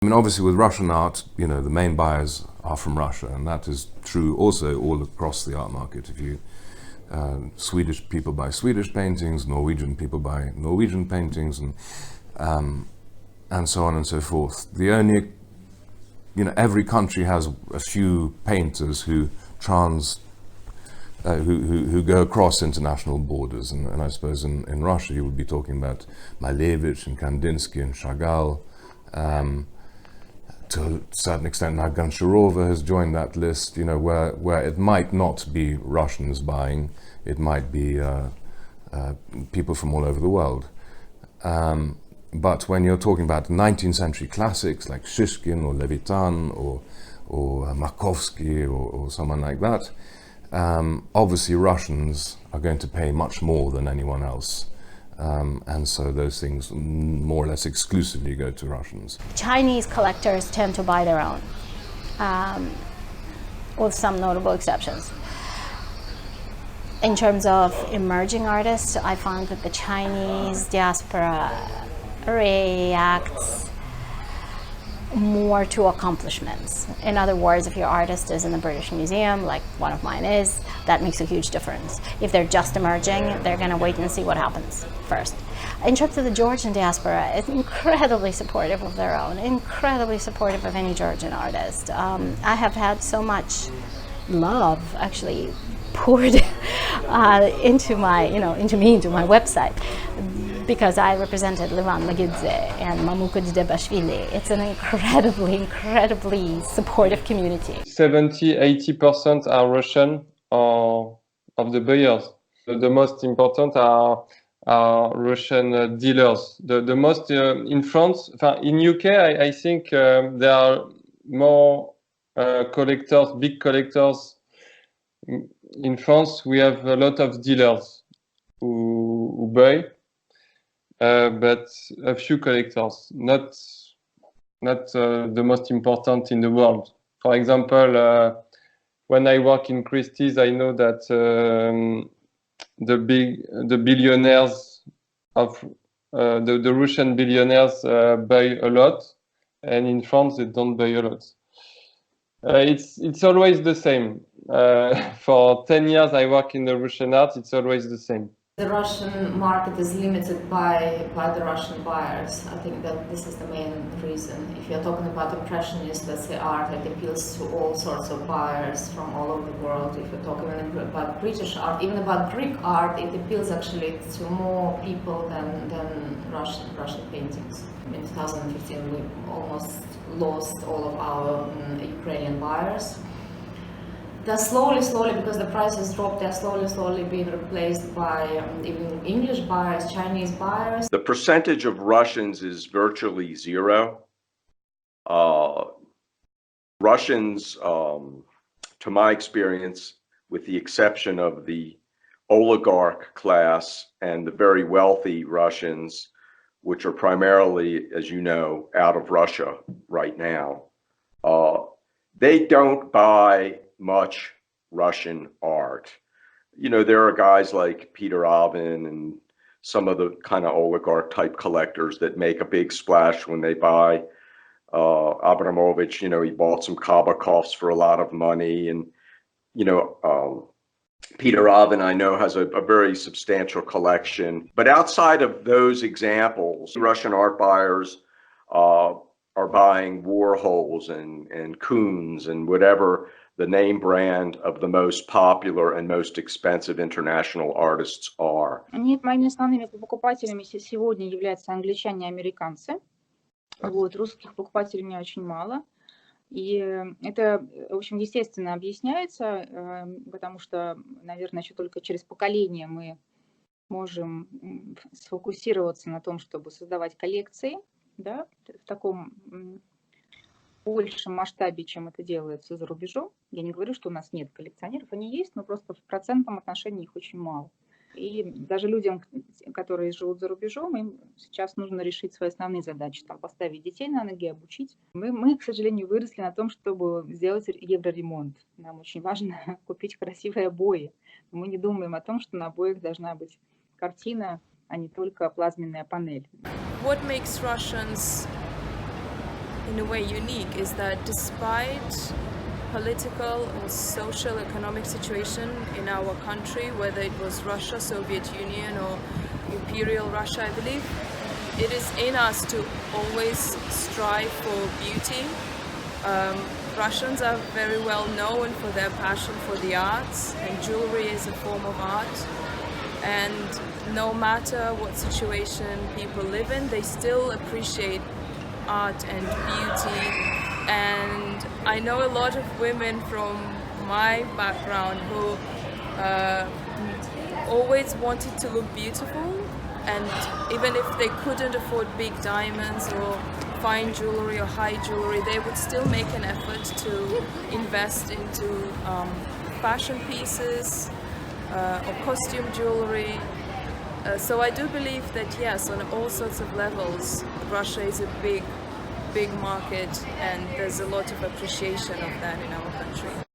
I mean, obviously with Russian art, you know, the main buyers are from Russia, and that is true also all across the art market. If you Swedish people buy Swedish paintings, Norwegian people buy Norwegian paintings, and so on and so forth. The only, you know, every country has a few painters who who go across international borders, and I suppose in Russia you would be talking about Malevich and Kandinsky and Chagall. To a certain extent now Goncharova has joined that list, you know, where it might not be Russians buying, it might be people from all over the world. But when you're talking about 19th century classics like Shishkin or Levitan or Makovsky or someone like that, obviously Russians are going to pay much more than anyone else. And so those things more or less exclusively go to Russians. Chinese collectors tend to buy their own, with some notable exceptions. In terms of emerging artists, I found that the Chinese diaspora reacts more to accomplishments. In other words, if your artist is in the British Museum, like one of mine is, that makes a huge difference. If they're just emerging, they're going to wait and see what happens first. In terms of the Georgian diaspora, it's incredibly supportive of their own, incredibly supportive of any Georgian artist. I have had so much love actually poured into my website, because I represented Levan Magidze and Mamuka Debashvili. It's an incredibly supportive community. 70-80% are Russian of the buyers. The most important are Russian dealers. The most in France, in UK, I think there are more collectors, big collectors. In France, we have a lot of dealers who buy. But a few collectors, not the most important in the world. For example, when I work in Christie's, I know that the billionaires of the Russian billionaires buy a lot, and in France they don't buy a lot. It's always the same. For 10 years I work in the Russian art. It's always the same. The Russian market is limited by the Russian buyers. I think that this is the main reason. If you're talking about impressionist, let's say art, it appeals to all sorts of buyers from all over the world. If you're talking about British art, even about Greek art, it appeals actually to more people than Russian paintings. In 2015, we almost lost all of our Ukrainian buyers. They're slowly, because the prices dropped, they're slowly being replaced by even English buyers, Chinese buyers. The percentage of Russians is virtually zero. Russians, to my experience, with the exception of the oligarch class and the very wealthy Russians, which are primarily, as you know, out of Russia right now, they don't buy much Russian art. You know, there are guys like Peter Avin and some of the kind of oligarch type collectors that make a big splash when they buy. Abramovich, you know, he bought some Kabakovs for a lot of money, and you know, Peter Avin, I know, has a very substantial collection. But outside of those examples, Russian art buyers are buying Warhols and Koons and whatever the name brand of the most popular and most expensive international artists are. Нет, моими основными покупателями сегодня являются англичане и американцы. Вот, русских покупателей у меня очень мало. И это, в общем, естественно объясняется, потому что, наверное, еще только через поколение мы можем сфокусироваться на том, чтобы создавать коллекции, да, в таком большем масштабе, чем это делается за рубежом. Я не говорю, что у нас нет коллекционеров, они есть, но просто в процентном отношении их очень мало. И даже людям, которые живут за рубежом, им сейчас нужно решить свои основные задачи, там, поставить детей на ноги, обучить. Мы, к сожалению, выросли на том, чтобы сделать евроремонт. Нам очень важно купить красивые обои. Мы не думаем о том, что на обоях должна быть картина, а не только плазменная панель. What makes Russians in a way unique is that despite political or social economic situation in our country, whether it was Russia, Soviet Union or Imperial Russia, I believe, it is in us to always strive for beauty. Russians are very well known for their passion for the arts, and jewelry is a form of art. And no matter what situation people live in, they still appreciate art and beauty. And I know a lot of women from my background who always wanted to look beautiful, and even if they couldn't afford big diamonds or fine jewelry or high jewelry, they would still make an effort to invest into fashion pieces or costume jewelry. So I do believe that yes, on all sorts of levels, Russia is a big market, and there's a lot of appreciation of that in our country.